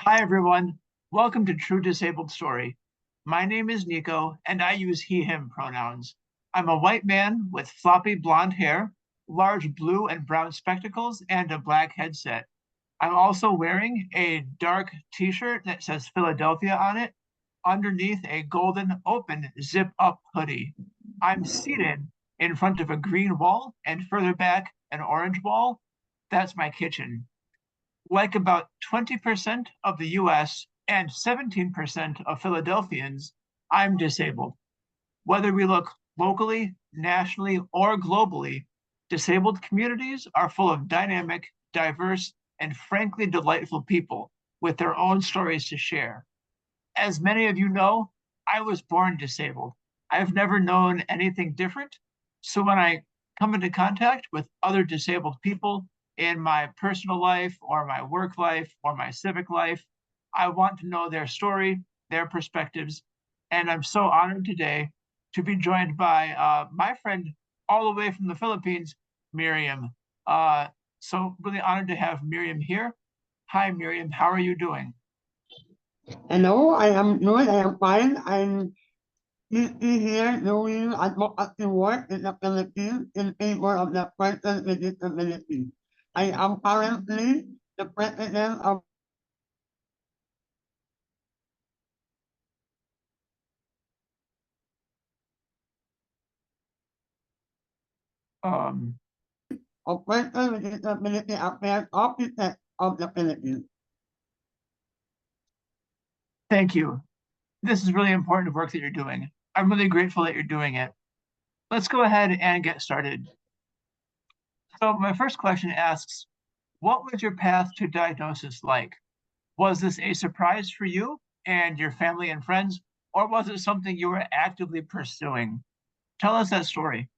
Hi, everyone. Welcome to True Disabled Story. My name is Nico, and I use he, him pronouns. I'm a white man with floppy blonde hair, large blue and brown spectacles, and a black headset. I'm also wearing a dark t shirt that says Philadelphia on it, underneath a golden open zip up hoodie. I'm seated in front of a green wall, and further back, an orange wall. That's my kitchen. Like about 20% of the US and 17% of Philadelphians, I'm disabled. Whether we look locally, nationally, or globally, disabled communities are full of dynamic, diverse, and frankly delightful people with their own stories to share. As many of you know, I was born disabled. I've never known anything different. So when I come into contact with other disabled people in my personal life or my work life or my civic life, I want to know their story, their perspectives. And I'm so honored today to be joined by my friend all the way from the Philippines, Miriam. So really honored to have Miriam here. Hi, Miriam. How are you doing? Hello, I am good. I am fine. I'm busy here doing advocacy work in the Philippines in favor of the person with disability. I am currently the president of Um, Person with Disability Affairs Office of the Philippines. Thank you. This is really important work that you're doing. I'm really grateful that you're doing it. Let's go ahead and get started. So my first question asks, what was your path to diagnosis like? Was this a surprise for you and your family and friends, or was it something you were actively pursuing? Tell us that story.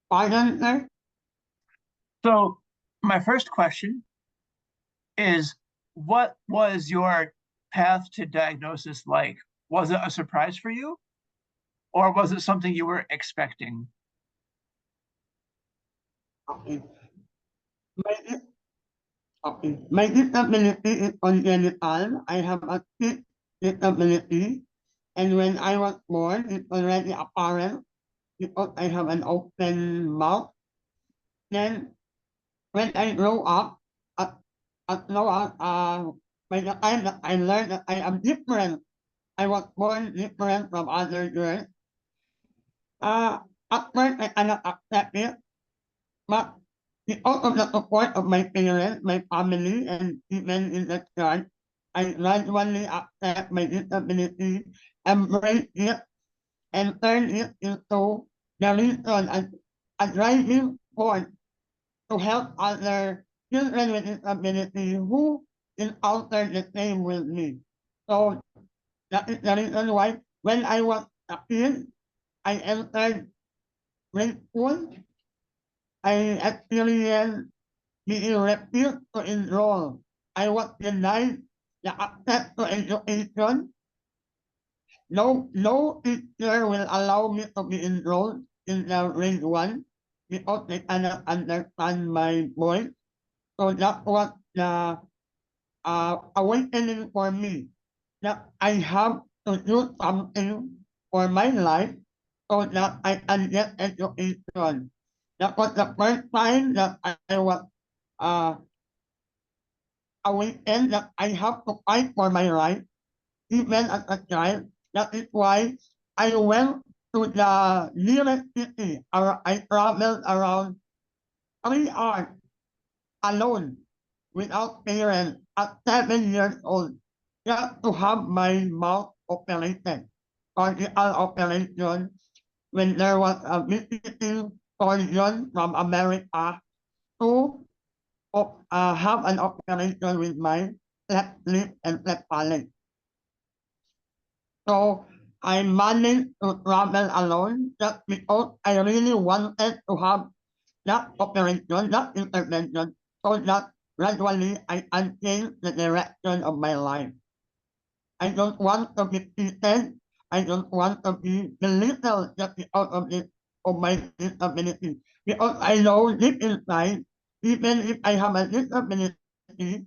Pardon, sir? So my first question is, what was your path to diagnosis like? Was it a surprise for you, or was it something you were expecting? Okay. My, okay. My disability is congenital. I have a speech disability. And when I was born, it's already apparent because I have an open mouth. Then when I grow up, grow up, by the time that I learned that I am different, I was born different from other girls. Uh, at first I cannot accept it, but because of the support of my parents, my family, and even in the church, I gradually accept my disability, embrace it, and turn it into the reason and a driving force to help other children with disability who encounter the same with me. So that is the reason why when I was a kid, I entered grade school. I experienced being refused to enroll. I was denied the access to education. No teacher will allow me to be enrolled in the grade one because they cannot understand my voice. So that was the awakening for me that I have to do something for my life so that I can get education. That was the first time that I was uh, awakened that I have to fight for my right, even as a child. That is why I went to the nearest city. I traveled around 3 hours alone without parents at 7 years old just to have my mouth operated. Surgical operation when there was a visiting surgeon from America to have an operation with my left lip and left palate. So I managed to travel alone just because I really wanted to have that operation, that intervention, so that gradually I can change the direction of my life. I don't want to be treated. I don't want to be belittled just because of this of my disability. Because I know deep inside, even if I have a disability,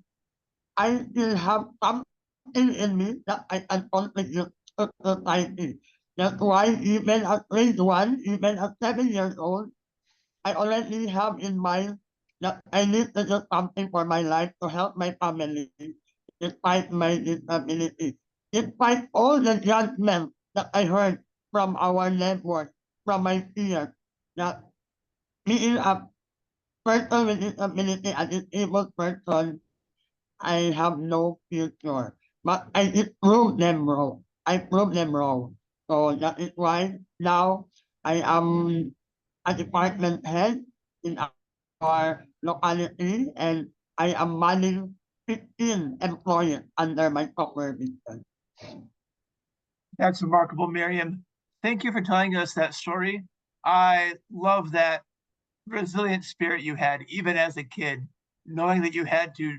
I still have something in me that I can contribute to society. That's why even at grade 1, even at 7 years old, I already have in mind that I need to do something for my life to help my family despite my disability. Despite all the judgment that I heard from our neighbors, from my peers, that being a person with disability, a disabled person, I have no future. But I did prove them wrong. I proved them wrong. So that is why now I am a department head in our locality and I am managing 15 employees under my supervision. That's remarkable, Miriam. Thank you for telling us that story. I love that resilient spirit you had, even as a kid, knowing that you had to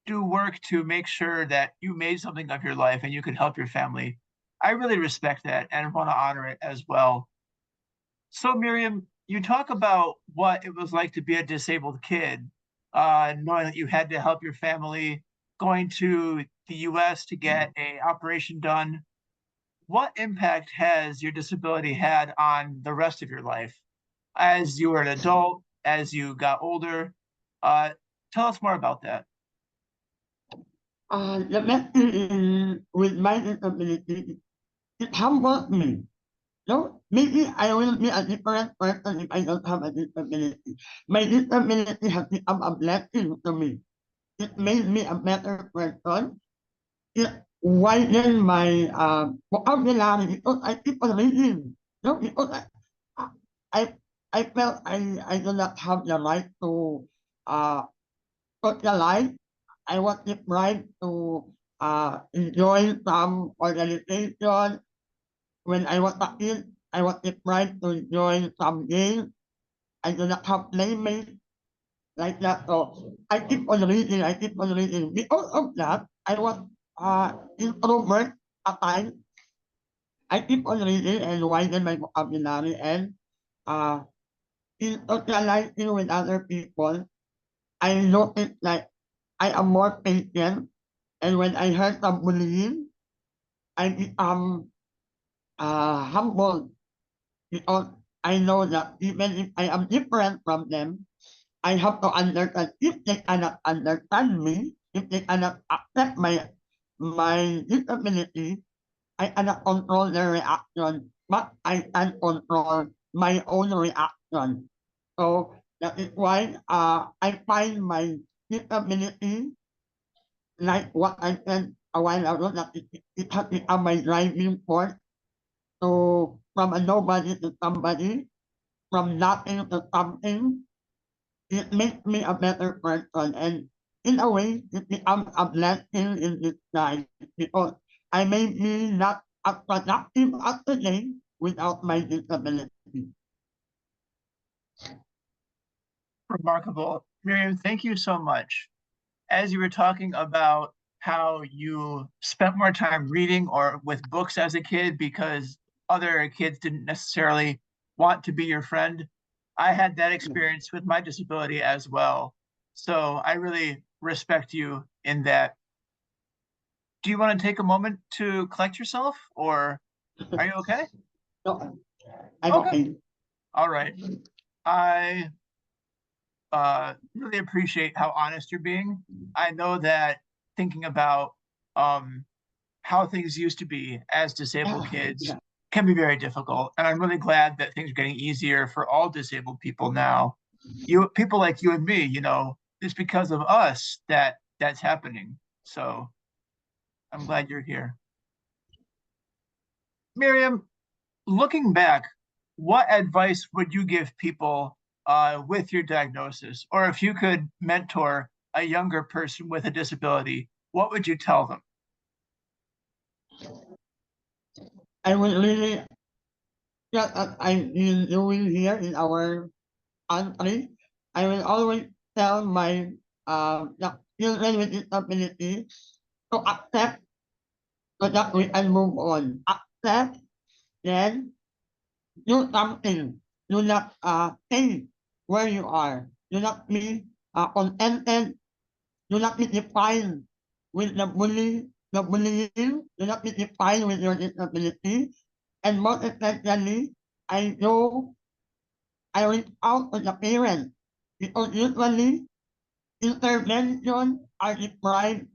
do work to make sure that you made something of your life and you could help your family. I really respect that and want to honor it as well. So, Miriam, you talk about what it was like to be a disabled kid, knowing that you had to help your family, going to the US to get a operation done. What impact has your disability had on the rest of your life as you were an adult, as you got older? Uh, Tell us more about that. The method with my disability, it humbled me. No, maybe I will be a different person if I don't have a disability. My disability has become a blessing to me. It made me a better person. It widened my vocabulary because I keep on reading. No, because I, I felt I do not have the right to socialize. I was deprived to enjoy some organization. When I was a kid, I was deprived to join some games. I do not have playmates like that. So I keep on reading. Because of that, I was introvert at times. I keep on reading and widen my vocabulary and uh, in socializing with other people, I noticed like I am more patient. And when I heard some bullying, I become humble because I know that even if I am different from them, I have to understand if they cannot understand me, if they cannot accept my disability, I cannot control their reaction, but I can control my own reaction. So that is why I find my disability, like what I said a while ago, that it has become my driving force to from a nobody to somebody, from nothing to something. It makes me a better person, and in a way, it becomes a blessing in disguise because I may be not as productive as today without my disability. Remarkable. Miriam, thank you so much. As you were talking about how you spent more time reading or with books as a kid because other kids didn't necessarily want to be your friend, I had that experience with my disability as well. So I really respect you in that. Do you want to take a moment to collect yourself or are you okay? No, I'm Okay. okay. All right. I really appreciate how honest you're being. I know that thinking about um, how things used to be as disabled Yeah, kids yeah, can be very difficult, and I'm really glad that things are getting easier for all disabled people now. You people like you and me, it's because of us that that's happening. So I'm glad you're here, Miriam. Looking back, what advice would you give people with your diagnosis? Or if you could mentor a younger person with a disability, what would you tell them? I will really, yeah, I'm doing here in our country. I will always tell my the children with disability to accept so that we can move on. Accept, then do something. Do not stay where you are. Do not be contented Do not be defined with the bullying, do not be defined with your disability. And most especially, I know I reach out to the parents because usually intervention are deprived.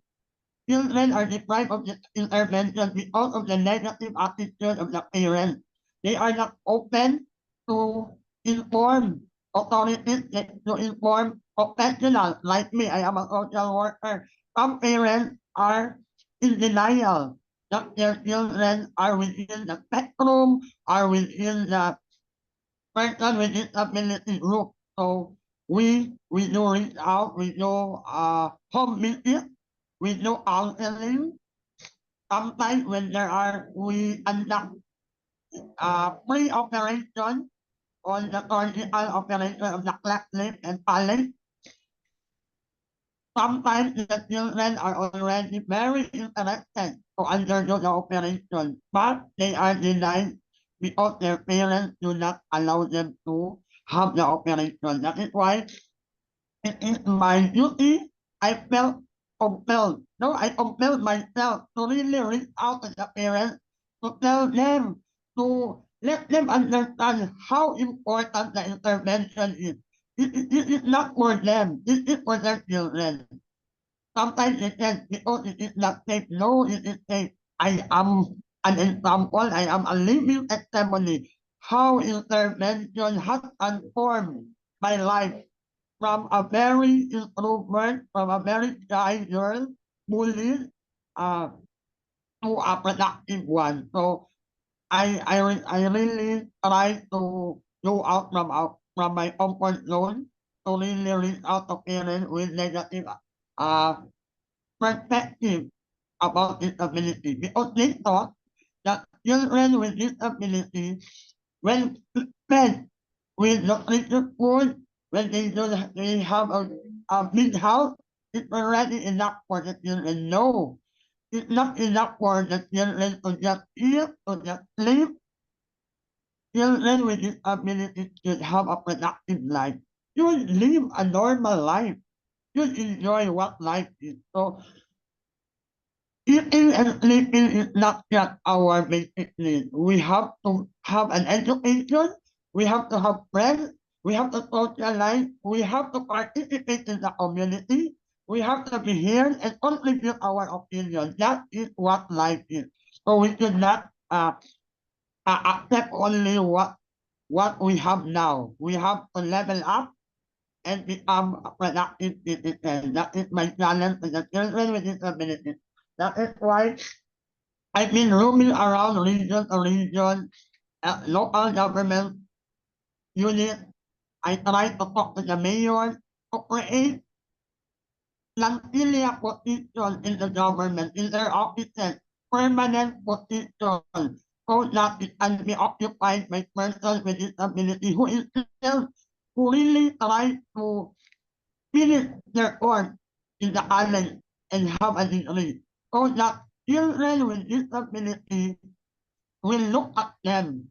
Children are deprived of this intervention because of the negative attitude of the parents. They are not open to inform authorities, to inform professionals like me. I am a social worker. Some parents are in denial that their children are within the spectrum, are within the person with disability group. So we do reach out, we do home visit, we do counseling. Sometimes when we conduct pre-operation on the surgical operation of the cleft lip and palate. Sometimes the children are already very interested to undergo the operation, but they are denied because their parents do not allow them to have the operation. That is why it is my duty. I felt compelled. No, I compelled myself to really reach out to the parents to tell them, to let them understand how important the intervention is. This is not for them. This is for their children. Sometimes they said, because it is not safe. No, it is safe. I am an example. I am a living testimony how intervention has transformed my life from a very introvert, from a very shy girl, bullied, to a productive one. So I really try to go out from my comfort zone to really reach out to parents with negative perspective about disability because they thought that children with disability, when fed with nutritious food, when they have a big house, it's already enough for the children. No, it's not enough for the children to just eat, to just sleep. Children with disabilities should have a productive life. You live a normal life. You enjoy what life is. So eating and sleeping is not just our basic need. We have to have an education. We have to have friends. We have to socialize. We have to participate in the community. We have to be here and contribute our opinion. That is what life is. So we should not accept only what we have now. We have to level up and become a productive citizen. That is my challenge to the children with disabilities. That is why I've been roaming around region to region, local government unit. I try to talk to the mayor to create Lantilia position in the government, in their offices, permanent position, so that it can be occupied by persons with disability who is still, who really try to finish their course in the island and have a degree, so that children with disability will look at them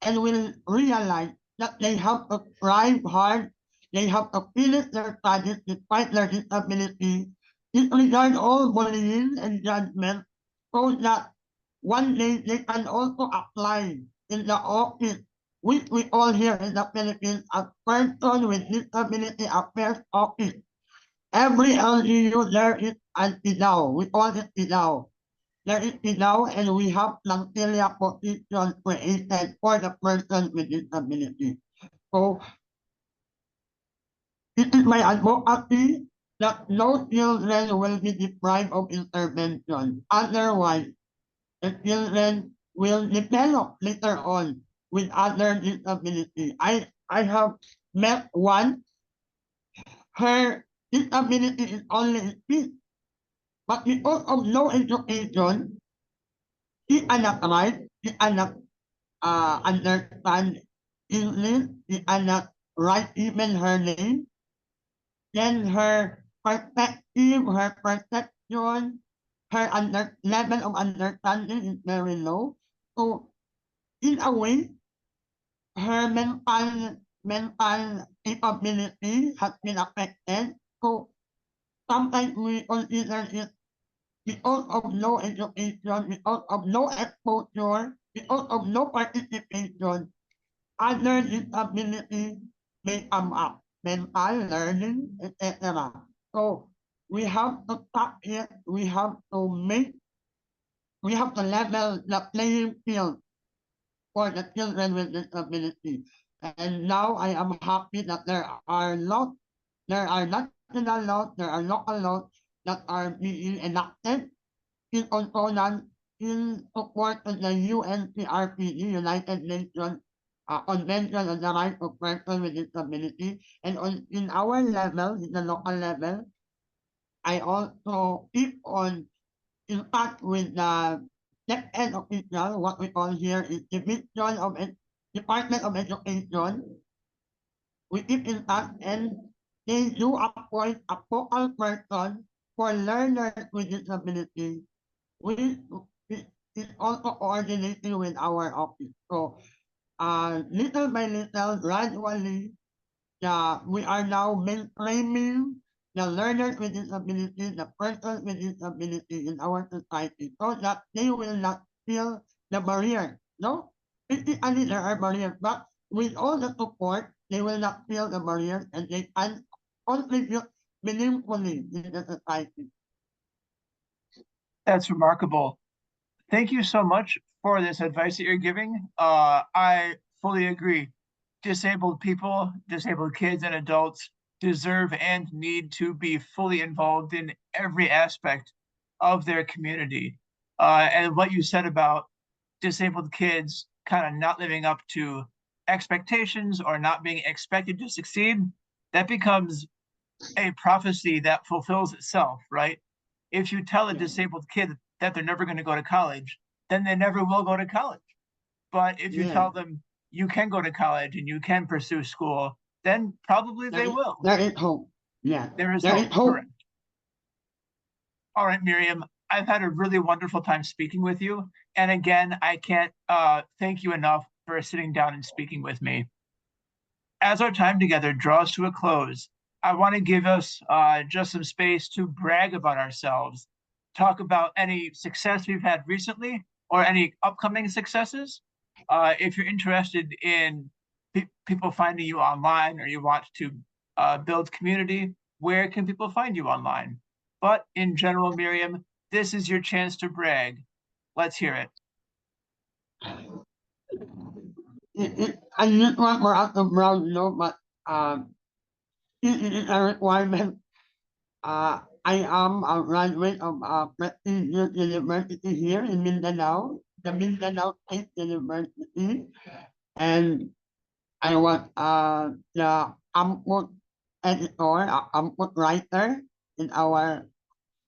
and will realize that they have to strive hard, they have to finish their studies despite their disability, disregard all bullying and judgment, so that one day they can also apply in the office, which we all here in the Philippines as person with disability affairs office. Every LGU there is an IDAO. We call it IDAO. There is IDAO and we have Lantilia position created for the person with disability. So it is my advocacy that no children will be deprived of intervention. Otherwise, the children will develop later on with other disability. I have met one, her disability is only speech, but because of no education, she cannot write, she cannot understand English, she cannot write even her name. Then her perspective, her perception, her level of understanding is very low. So in a way, her mental capability has been affected. So sometimes we consider it because of no education, because of no exposure, because of no participation, other disabilities may come up, mental learning, etc. So we have to stop here. We have to level the playing field for the children with disabilities. And now I am happy that there are national laws, there are local laws that are being enacted in consonance in support of the UNCRPD, United Nations Convention on the Rights of Persons with Disability. And in our level, in the local level, I also keep on in touch with the head official, what we call here is Division of Department of Education. We keep in touch and they do appoint a focal person for learners with disability. We is also coordinating with our office. So little by little, gradually, we are now mainstreaming the learners with disabilities, the persons with disabilities in our society, so that they will not feel the barrier. No, physically there are barriers, but with all the support, they will not feel the barriers and they can contribute meaningfully in the society. That's remarkable. Thank you so much for this advice that you're giving. I fully agree. Disabled people, disabled kids and adults deserve and need to be fully involved in every aspect of their community. And what you said about disabled kids kind of not living up to expectations or not being expected to succeed, that becomes a prophecy that fulfills itself, right? If you tell a disabled kid that they're never going to go to college, then they never will go to college. But if you tell them you can go to college and you can pursue school, then probably they will. There is hope. Yeah. There is hope. Correct. All right, Miriam, I've had a really wonderful time speaking with you. And again, I can't thank you enough for sitting down and speaking with me. As our time together draws to a close, I want to give us just some space to brag about ourselves, talk about any success we've had recently or any upcoming successes. If you're interested in people finding you online or you want to build community, where can people find you online? But in general, Miriam, this is your chance to brag. Let's hear it. I just want more out of brown, but it is a requirement. I am a graduate of prestigious university here in Mindanao, the Mindanao State University, and I was the AMPUT editor, AMPUT writer in our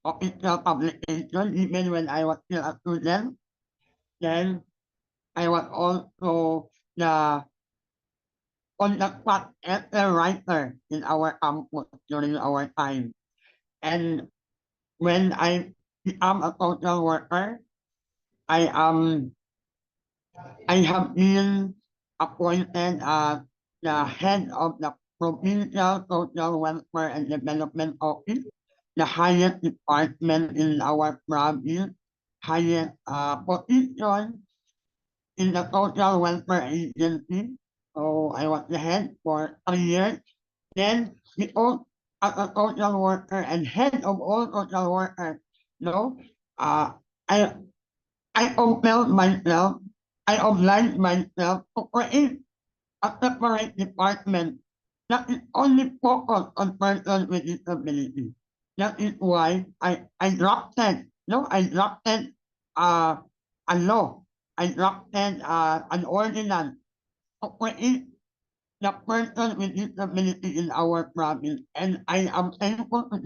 official publication, even when I was still a student. Then I was also the conduct essay writer in our AMPUT during our time. And when I become a social worker, I have been appointed as the head of the Provincial Social Welfare and Development Office, the highest department in our province, highest position in the Social Welfare Agency. So I was the head for 3 years. Then because as a social worker and head of all social workers, I compelled myself, I obliged myself to create a separate department that is only focused on persons with disability. That is why I drafted a law. I drafted an ordinance to create the person with disability in our province, and I am thankful to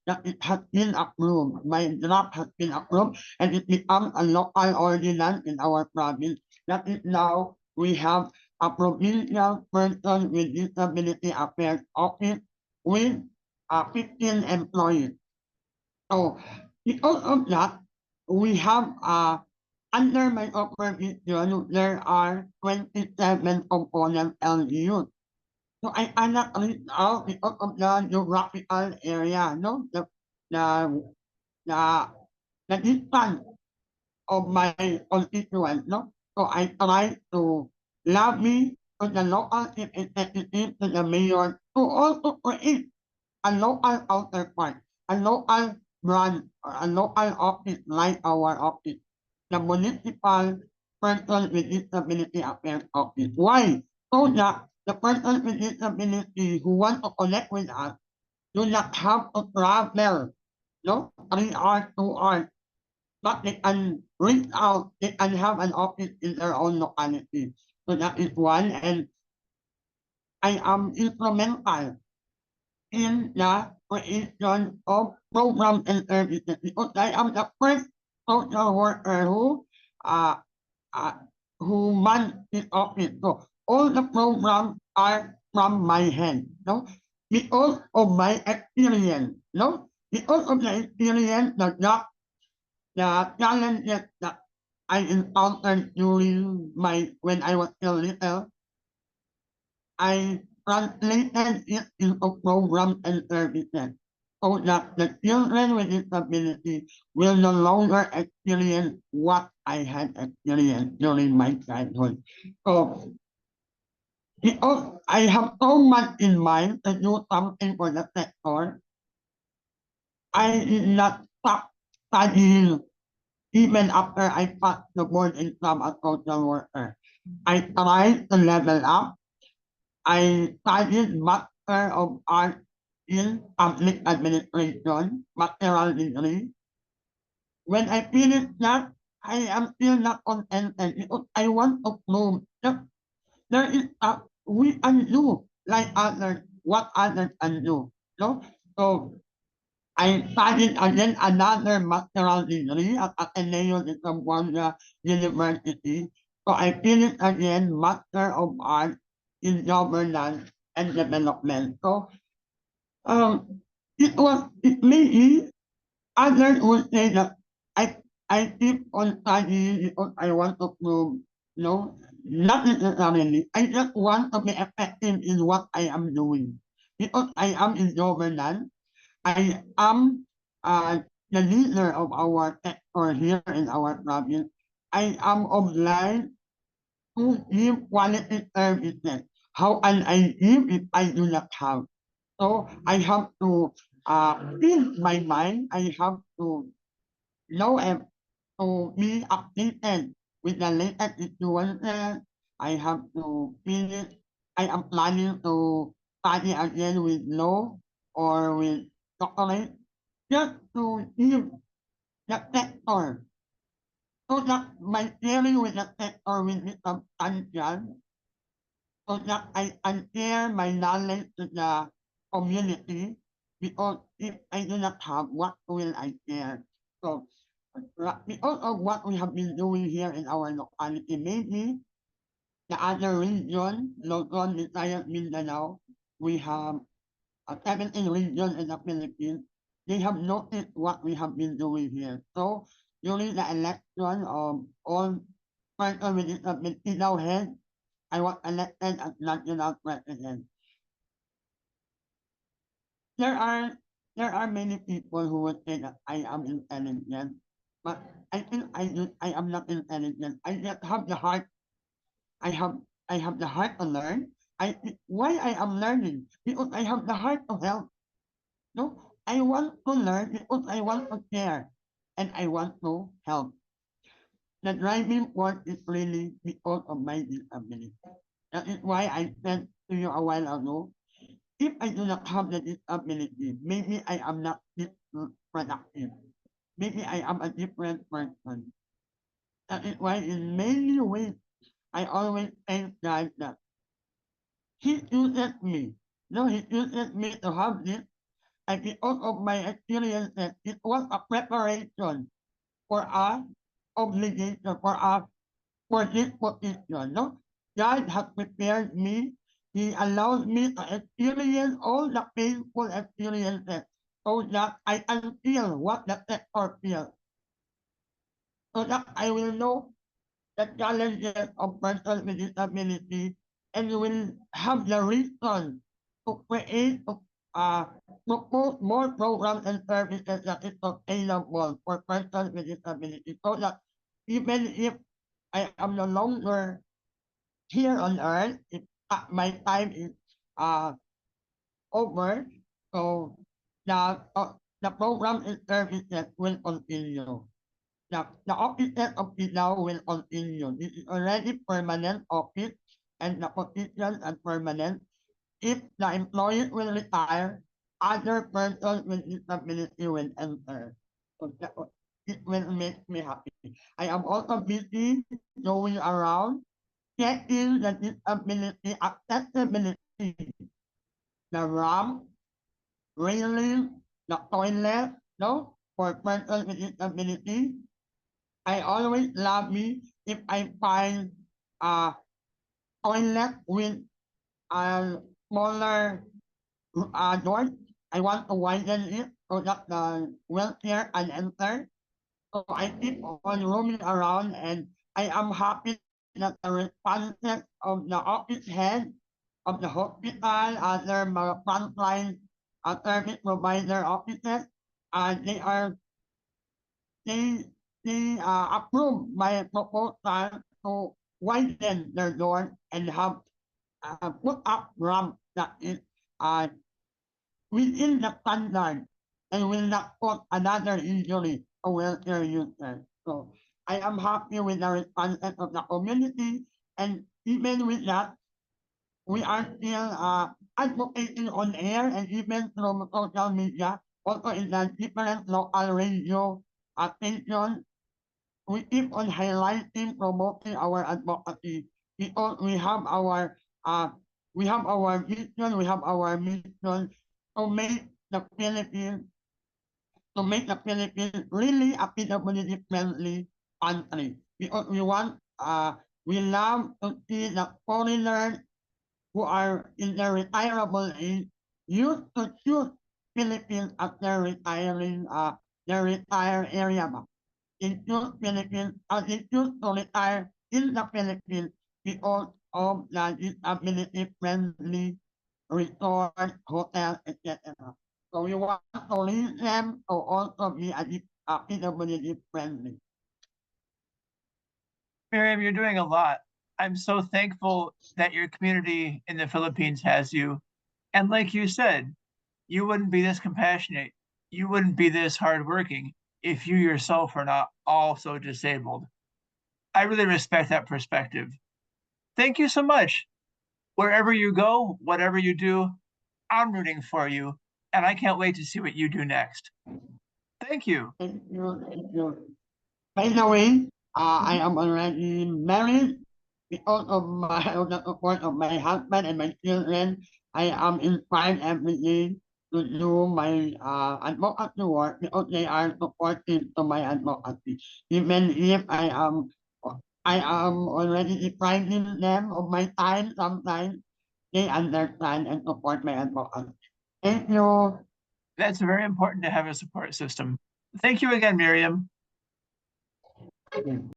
that it has been approved. My draft has been approved, and it becomes a local ordinance in our province. That is now we have a provincial person with disability affairs office with 15 employees. So because of that, we have under my supervision, there are 27 component LGUs. So I cannot reach out because of the geographical area, the distance of my constituents, no? So I try to lobby to the local executive, to the mayor, to also create a local counterpart, a local brand, or a local office like our office, the municipal person with disability affairs office. Why? So that the person with disability who want to connect with us do not have to travel, no, 3 hours, 2 hours, but they can reach out, they can have an office in their own locality. So that is one, and I am instrumental in the creation of programs and services because I am the first social worker uh, uh, who managed this office. So all the programs are from my hand, no? Because of my experience, no? Because of the experience, the challenges that I encountered during when I was still little, I translated it into programs and services so that the children with disability will no longer experience what I had experienced during my childhood. So because I have so much in mind to do something for the sector, I did not stop studying even after I passed the board exam as social worker. I tried to level up. I studied Master of Arts in Public Administration, master's degree. When I finished that, I am still not contented because I want to prove that there is we can do like others, what others can do. No? So I studied again another master's degree at Ateneo de Zamboanga University. So I finished again Master of Arts in Governance and Development. So it may be others would say that I keep on studying because I want to prove no, not necessarily. I just want to be effective in what I am doing. Because I am in governance, I am the leader of our sector here in our province. I am obliged to give quality services. How can I give if I do not have? So I have to in my mind, I have to know and to be updated with the latest influences. I have to finish. I am planning to study again with law or with doctorate just to give the sector so that my sharing with the sector will be substantial so that I can share my knowledge to the community because if I do not have, what will I share? So because of what we have been doing here in our locality, maybe the other region, Luzon, Visayas, Mindanao, we have 17 regions in the Philippines. They have noticed what we have been doing here. So during the election of all persons with disability now head, I was elected as national president. There are there are many people who would say that I am intelligent, but I think I am not intelligent. I just have the heart. I have I have the heart to learn. Why I am learning? Because I have the heart to help. No, I want to learn because I want to share and I want to help. The driving force is really because of my disability. That is why I said to you a while ago, if I do not have the disability, maybe I am not this productive. Maybe I am a different person. That is why in many ways, I always thank God that He uses me. No, He uses me to have this. And because of my experiences, it was a preparation for us, obligation for us for this position. No? God has prepared me. He allows me to experience all the painful experiences so that I can feel what the sector feels. So that I will know the challenges of persons with disability and will have the reason to create, propose more programs and services that is available for persons with disabilities so that even if I am no longer here on earth, if my time is uh over, so the program and services will continue. The offices of PIDAW will continue. This is already permanent office and the position is permanent. If the employee will retire, other persons with disability will enter. So it will make me happy. I am also busy going around checking the disability accessibility, the ramp, railing, the toilet, no, for persons with disability. I always love me if I find a toilet with a smaller door. I want to widen it so that the wheelchair can enter. So I keep on roaming around and I am happy that the responses of the office head of the hospital, other mga frontline service provider offices, they approve my proposal to widen their door and have put up ramp that is within the standard and will not cause another injury to wheelchair users. So I am happy with the responses of the community, and even with that, we are still advocating on air and even through social media, also in the different local radio stations. We keep on highlighting, promoting our advocacy because we have our vision, we have our mission to make the Philippines really a PWD friendly country. Because we love to see the foreigners who are in their retirable age used to choose Philippines as their their retire area. In choose Philippines, they choose to retire in the Philippines because of the disability friendly resort, hotel, etc. So we want to lead them to also be a disability friendly. Miriam, you're doing a lot. I'm so thankful that your community in the Philippines has you. And like you said, you wouldn't be this compassionate, you wouldn't be this hardworking if you yourself are not also disabled. I really respect that perspective. Thank you so much. Wherever you go, whatever you do, I'm rooting for you, and I can't wait to see what you do next. Thank you. Thank you, thank you. By the way, I am already married because of the support of my husband and my children. I am inspired every day to do my advocacy work because they are supportive to my advocacy. Even if I am already depriving them of my time sometimes, they understand and support my advocacy. Thank you. That's very important to have a support system. Thank you again, Miriam.